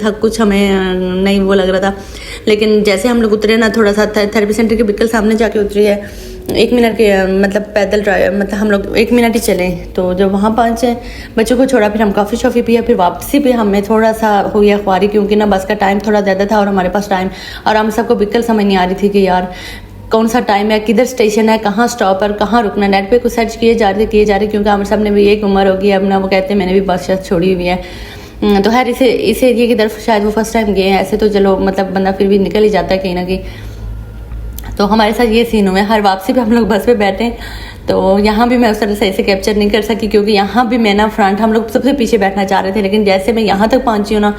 था, कुछ हमें नहीं वो लग रहा था। लेकिन जैसे हम लोग उतरे ना, थोड़ा सा थेरेपी सेंटर के बिल्कुल सामने जाके उतरी है, 1 मिनट के मतलब पैदल ड्राइव, मतलब हम लोग 1 मिनट ही चले। तो जब वहाँ पहुँचे, बच्चों को छोड़ा, फिर हम कॉफ़ी शॉफ़ी पिया, फिर वापसी पे हमें थोड़ा सा हो गया ख्वारी, क्योंकि ना बस का टाइम थोड़ा ज़्यादा था और हमारे पास टाइम, और हम सबको बिल्कुल समझ नहीं आ रही थी कि यार कौन सा टाइम है, किधर स्टेशन है, कहाँ स्टॉप है, कहाँ रुकना। नेट पे कुछ सर्च किए जा रहे, क्योंकि आमिर साहब ने भी एक उम्र होगी अब ना, वो कहते हैं मैंने भी बस शायद छोड़ी हुई है। तो खैर इस एरिया की तरफ शायद वो फर्स्ट टाइम गए हैं। ऐसे तो चलो मतलब बंदा फिर भी निकल ही जाता है कहीं ना कहीं। तो हमारे साथ ये सीन हुआ है। हर वापसी पे हम लोग बस पे बैठे, तो यहाँ भी मैं उस तरह सही से कैप्चर नहीं कर सकी, क्योंकि यहाँ भी मैं ना फ्रंट, हम लोग सबसे पीछे बैठना चाह रहे थे, लेकिन जैसे मैं यहाँ तक पहुँची हूँ ना,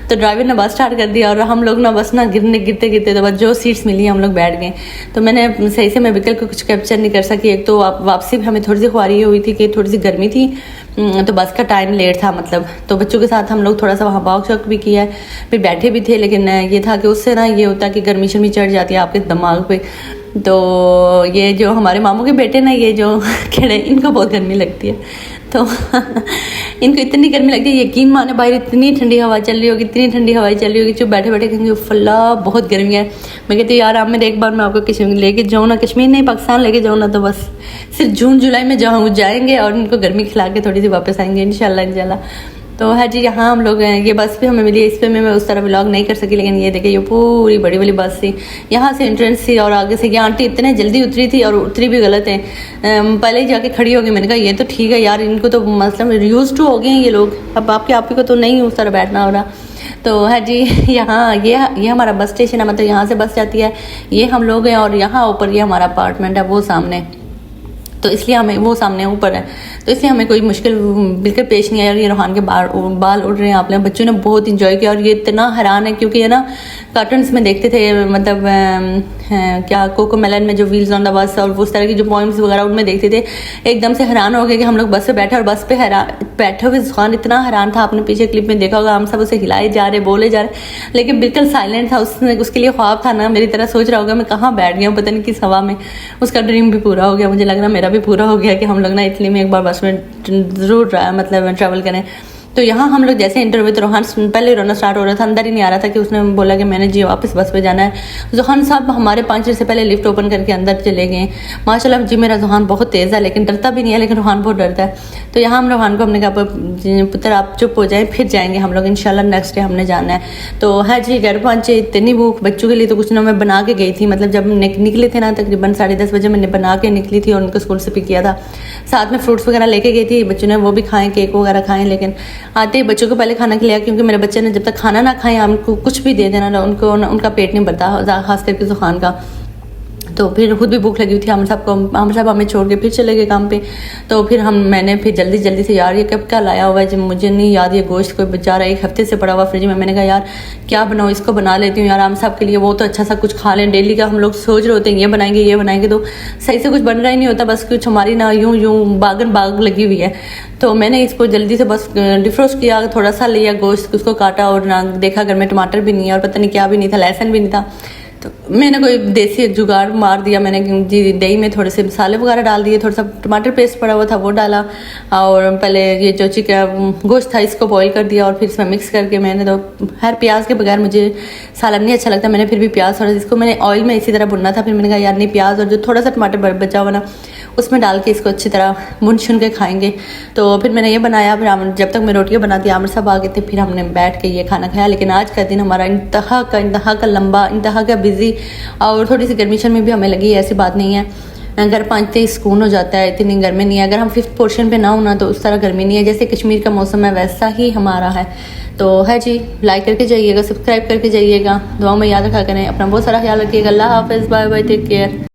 तो ड्राइवर ने बस स्टार्ट कर दिया और हम लोग ना बस ना गिरते गिरते तो बस जो सीट्स मिली हम लोग बैठ गए। तो मैंने सही से मैं व्हीकल को कुछ कैप्चर नहीं कर सकी। एक तो वापसी में हमें थोड़ी सी ख्वारी हुई थी कि थोड़ी सी गर्मी थी, तो बस का टाइम लेट था मतलब। तो बच्चों के साथ हम लोग थोड़ा सा वहाँ वॉक शॉक भी किया है, फिर बैठे भी थे, लेकिन ये था कि उससे ना ये होता है कि गर्मी शर्मी चढ़ जाती है आपके दिमाग पे। तो ये जो हमारे मामू के बेटे ना, ये जो खड़े, इनको बहुत गर्मी लगती है। तो इनको इतनी गर्मी लगती है, यकीन माने बाहर इतनी ठंडी हवा चल रही होगी, इतनी ठंडी हवा चल रही होगी, जो बैठे बैठे कहेंगे फल्ला बहुत गर्मी है। मैं कहती हूँ यार आप मेरे एक बार मैं आपको कश्मीर लेके जाऊँ ना, कश्मीर नहीं पाकिस्तान लेके जाऊँ ना, तो बस सिर्फ जून जुलाई में जाएंगे और इनको गर्मी खिला के थोड़ी सी वापस आएंगे इंशाल्लाह। तो है जी, यहाँ हम लोग हैं, ये बस भी हमें मिली। इस पर मैं उस तरह व्लॉग नहीं कर सकी, लेकिन ये देखिए ये पूरी बड़ी वाली बस थी। यहाँ से एंट्रेंस थी और आगे से ये आंटी इतने जल्दी उतरी थी और उतरी भी गलत है। पहले ही जाके खड़ी हो गई। मैंने कहा ये तो ठीक है यार, इनको तो मतलब यूज टू हो गए हैं ये लोग, अब आपके आप ही को तो नहीं उस तरह बैठना हो रहा। तो है जी, यहाँ ये हमारा बस स्टेशन है, मतलब यहाँ से बस जाती है, ये हम लोग हैं, और यहाँ ऊपर ये हमारा अपार्टमेंट है वो सामने। तो इसलिए हमें वो सामने ऊपर है, तो इसलिए हमें कोई मुश्किल बिल्कुल पेश नहीं आया। और ये रूहान के बाल उड़ रहे हैं, आप लोग बच्चों ने बहुत इंजॉय किया। और ये इतना हैरान है क्योंकि ये ना कार्टून्स में देखते थे, मतलब क्या कोको मेलन में जो व्हील्स ऑन द बस और उस तरह की जो पॉइंट्स वगैरह उनमें देखते थे, एकदम से हैरान हो गए कि हम लोग बस पे बैठे, और बस पे बैठे हुए जुहान इतना हैरान था। आपने पीछे क्लिप में देखा होगा, हम सब उसे हिलाए जा रहे, बोले जा रहे, लेकिन बिल्कुल साइलेंट था। उसके लिए ख्वाब था ना, मेरी तरह सोच रहा होगा मैं कहाँ बैठ गया हूँ, पता नहीं किस हवा में। उसका ड्रीम भी पूरा हो गया, मुझे लग रहा मेरा भी पूरा हो गया कि हम लोग ना इटली में एक बार बस में जरूर मतलब ट्रैवल करें। तो यहाँ हम लोग जैसे इंटर हुए तो रोहान पहले रोना स्टार्ट हो रहा था, अंदर ही नहीं आ रहा था, कि उसने बोला कि मैंने जी वापस बस पे जाना है। जोहान साहब हमारे 5 मिनट से पहले लिफ्ट ओपन करके अंदर चले गए। माशाल्लाह जी मेरा जोहान बहुत तेज़ है, लेकिन डरता भी नहीं है, लेकिन रोहान बहुत डरता है। तो यहाँ हम रोहान को हमने कहा पुत्र आप चुप हो जाएं, फिर जाएंगे हम लोग इंशाल्लाह, नेक्स्ट डे हमने जाना है। तो है जी, घर पहुँचे, इतनी भूख, बच्चों के लिए तो कुछ ना मैं बना के गई थी, मतलब जब निकले थे ना तकरीबन 10:30 बजे मैंने बना के निकली थी और उनको स्कूल से पिक किया था। साथ में फ्रूट्स वगैरह लेके गई थी, बच्चों ने वो भी खाएँ, केक वगैरह खाएँ। लेकिन आते ही बच्चों को पहले खाना खिलाया, क्योंकि मेरे बच्चे ने जब तक खाना ना खाएं हमको कुछ भी दे देना, उनका पेट नहीं भरता, खास करके जुहान का। तो फिर खुद भी भूख लगी हुई थी। आमिर साहब हमें छोड़ के फिर चले गए काम पे। तो फिर मैंने फिर जल्दी से, यार ये कब क्या लाया हुआ है, जब मुझे नहीं याद, ये गोश्त कोई बेचारा 1 हफ्ते से पड़ा हुआ फ्रिज में। मैंने कहा यार क्या बनाऊँ, इसको बना लेती हूँ यार आमिर साहब के लिए, वो तो अच्छा सा कुछ खा लें। डेली का हम लोग सोच रहे होते हैं ये बनाएंगे, तो सही से कुछ बन रहा ही नहीं होता, बस कुछ हमारी ना यूं बाग लगी हुई है। तो मैंने इसको जल्दी से बस डिफ्रोस्ट किया, थोड़ा सा लिया गोश्त, उसको काटा, और ना देखा घर में टमाटर भी नहीं है और पता नहीं क्या भी नहीं था, लहसुन भी नहीं था। तो मैंने कोई देसी जुगाड़ मार दिया, मैंने जी दही में थोड़े से मसाले वगैरह डाल दिए, थोड़ा सा टमाटर पेस्ट पड़ा हुआ था वो डाला, और पहले ये जो चिकन गोश्त था इसको बॉईल कर दिया, और फिर इसमें मिक्स करके मैंने तो हर प्याज के बगैर मुझे सालन नहीं अच्छा लगता, मैंने फिर भी प्याज थोड़ा, इसको मैंने ऑयल में इसी तरह भुनना था। फिर मैंने कहा यार नहीं, प्याज और जो थोड़ा सा टमाटर बचा हुआ ना उसमें डाल के इसको अच्छी तरह भुन शुन के खाएंगे। तो फिर मैंने ये बनाया। फिर जब तक मैं रोटियाँ बनाती, आमिर साहब आ गए थे, फिर हमने बैठ के ये खाना खाया। लेकिन आज का दिन हमारा इंतहा का लंबा, इंतहा का बिजी, और थोड़ी सी गर्मी शर्मी भी हमें लगी, ऐसी बात नहीं है। घर पहुँचते ही सुकून हो जाता है, इतनी गर्मी नहीं है। अगर हम 5th पोर्शन पे ना होना तो उस तरह गर्मी नहीं है, जैसे कश्मीर का मौसम है वैसा ही हमारा है। तो है जी, लाइक करके जाइएगा, सब्सक्राइब करके जाइएगा, दुआ में याद रखा करें, अपना बहुत सारा ख्याल रखिएगा। अल्लाह हाफिज़, बाय बाय, टेक केयर।